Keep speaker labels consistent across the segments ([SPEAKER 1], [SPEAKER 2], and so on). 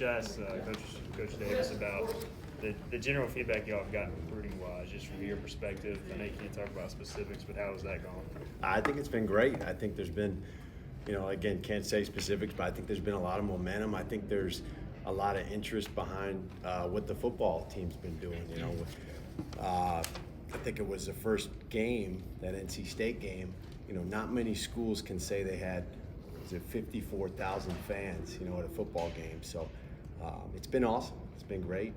[SPEAKER 1] Just Coach Davis about the general feedback y'all have gotten recruiting-wise, just from your perspective. I know you can't talk about specifics, but how has that gone?
[SPEAKER 2] I think it's been great. I think there's been, again, can't say specifics, but I think there's been a lot of momentum. I think there's a lot of interest behind what the football team's been doing. I think it was the first game, that NC State game. Not many schools can say they had 54,000 fans, at a football game. So it's been awesome. It's been great.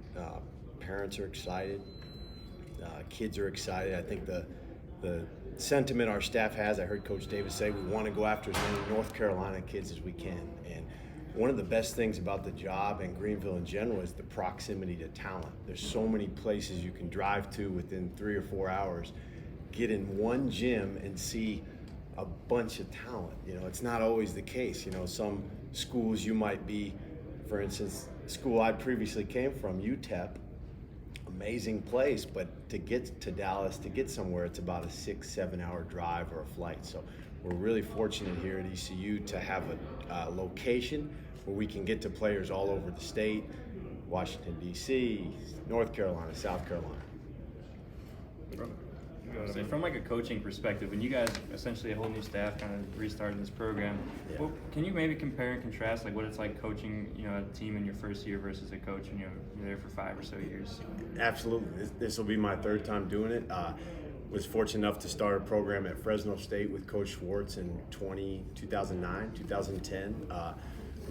[SPEAKER 2] Parents are excited. Kids are excited. I think the sentiment our staff has, I heard Coach Davis say, we want to go after as many North Carolina kids as we can. And one of the best things about the job and Greenville in general is the proximity to talent. There's so many places you can drive to within 3 or 4 hours, get in one gym and see a bunch of talent. It's not always the case. Some schools you might be, for instance, school I previously came from, UTEP, amazing place, but to get to Dallas, to get somewhere, it's about a 6-7 hour drive or a flight. So we're really fortunate here at ECU to have a location where we can get to players all over the state, Washington, D.C., North Carolina, South Carolina.
[SPEAKER 3] So from like a coaching perspective, when you guys essentially a whole new staff kind of restarting this program, well, can you maybe compare and contrast like what it's like coaching, a team in your first year versus a coach when you're there for 5 or so years?
[SPEAKER 2] Absolutely. This will be my third time doing it. Was fortunate enough to start a program at Fresno State with Coach Schwartz in 2009, 2010.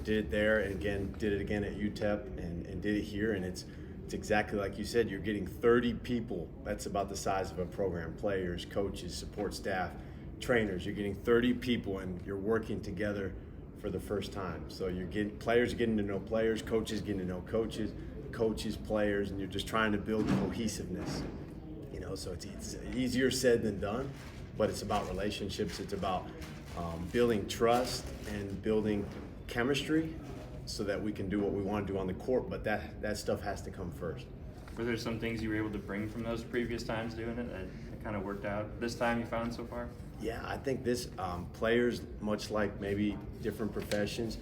[SPEAKER 2] Did it there, and again did it again at UTEP, and did it here, and it's exactly like you said. You're getting 30 people. That's about the size of a program. Players, coaches, support staff, trainers. You're getting 30 people, and you're working together for the first time. So you're getting players getting to know players, coaches getting to know coaches, players, and you're just trying to build cohesiveness. So it's easier said than done, but it's about relationships. It's about building trust and building chemistry so that we can do what we want to do on the court, but that stuff has to come first.
[SPEAKER 3] Were there some things you were able to bring from those previous times doing it that kind of worked out this time you found so far?
[SPEAKER 2] Yeah, I think this players, much like maybe different professions,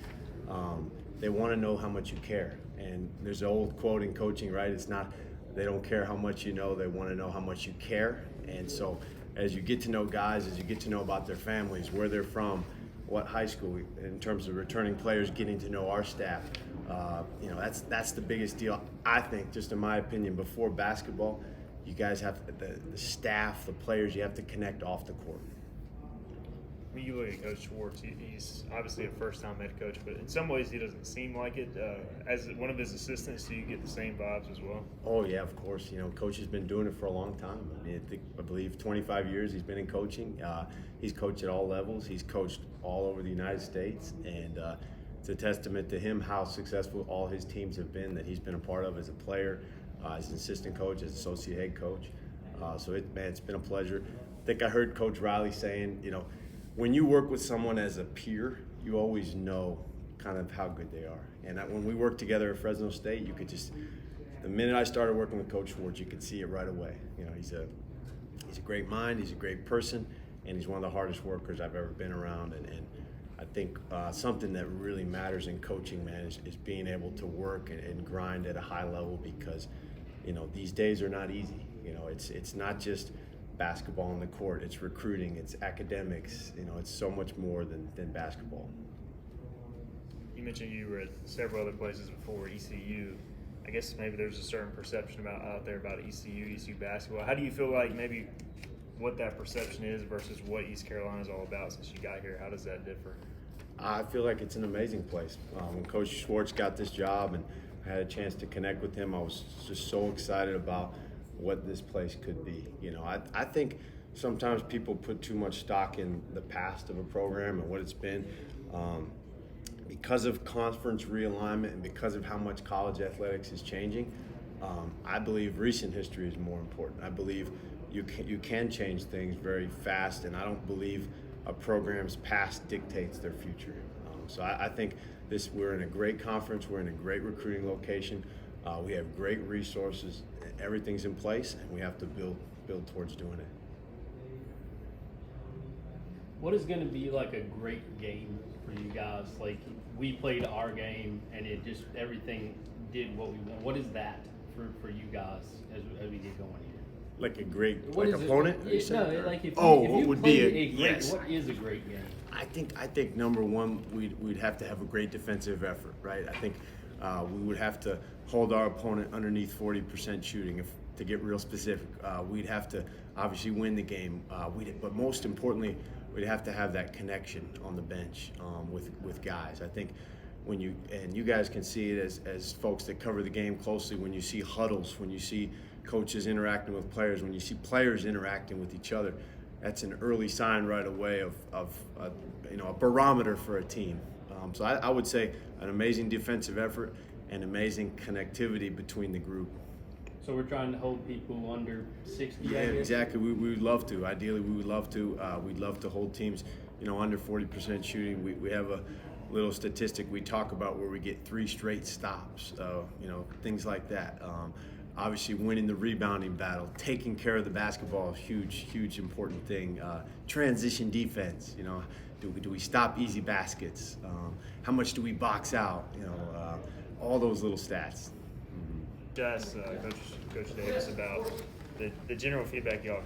[SPEAKER 2] they want to know how much you care. And there's an old quote in coaching, right? It's not, they don't care how much you know, they want to know how much you care. And so as you get to know guys, as you get to know about their families, where they're from, what high school, in terms of returning players, getting to know our staff, that's the biggest deal. I think, just in my opinion, before basketball, you guys have the staff, the players, you have to connect off the court.
[SPEAKER 1] When you look at Coach Schwartz, he's obviously a first-time head coach, but in some ways he doesn't seem like it. As one of his assistants, do you get the same vibes as well?
[SPEAKER 2] Oh, yeah, of course. Coach has been doing it for a long time. I believe 25 years he's been in coaching. He's coached at all levels. He's coached all over the United States, and it's a testament to him how successful all his teams have been that he's been a part of as a player, as an assistant coach, as associate head coach. It's been a pleasure. I think I heard Coach Riley saying, when you work with someone as a peer, you always know kind of how good they are. And when we worked together at Fresno State, you could just, the minute I started working with Coach Schwartz, you could see it right away. He's a great mind, he's a great person, and he's one of the hardest workers I've ever been around. And I think something that really matters in coaching, man, is being able to work and grind at a high level, because, these days are not easy. It's not just basketball on the court, it's recruiting, it's academics, it's so much more than basketball.
[SPEAKER 1] You mentioned you were at several other places before ECU. I guess maybe there's a certain perception out there about ECU basketball. How do you feel like maybe what that perception is versus what East Carolina is all about since you got here? How does that differ? I
[SPEAKER 2] feel like it's an amazing place. When Coach Schwartz got this job and I had a chance to connect with him, I was just so excited about what this place could be. I think sometimes people put too much stock in the past of a program and what it's been. Because of conference realignment and because of how much college athletics is changing, I believe recent history is more important. I believe you can change things very fast, and I don't believe a program's past dictates their future. So I think we're in a great conference, we're in a great recruiting location, we have great resources, everything's in place, and we have to build towards doing it.
[SPEAKER 4] What is going to be like a great game for you guys? Like, we played our game and it just, everything did what we want. What is that for you guys as we get going here?
[SPEAKER 2] Like a great
[SPEAKER 4] What is it?
[SPEAKER 2] opponent?
[SPEAKER 4] No, like if
[SPEAKER 2] Oh,
[SPEAKER 4] if
[SPEAKER 2] what
[SPEAKER 4] you
[SPEAKER 2] would
[SPEAKER 4] played
[SPEAKER 2] be
[SPEAKER 4] a great,
[SPEAKER 2] yes.
[SPEAKER 4] what is a great game?
[SPEAKER 2] I think number one, we'd have to have a great defensive effort, right? I think we would have to hold our opponent underneath 40% shooting. To get real specific, we'd have to obviously win the game. But most importantly, we'd have to have that connection on the bench with guys. I think when you guys can see it as folks that cover the game closely, when you see huddles, when you see coaches interacting with players, when you see players interacting with each other, that's an early sign right away of a barometer for a team. So I would say an amazing defensive effort and amazing connectivity between the group.
[SPEAKER 4] So we're trying to hold people under 60.
[SPEAKER 2] Yeah,
[SPEAKER 4] I guess?
[SPEAKER 2] exactly. We would love to. Ideally, we would love to. We'd love to hold teams, under 40% shooting. We have a little statistic we talk about where we get 3 straight stops. Things like that. Obviously, winning the rebounding battle, taking care of the basketball, huge important thing. Transition defense. Do we stop easy baskets? How much do we box out? All those little stats.
[SPEAKER 1] Just Coach Davis about the general feedback y'all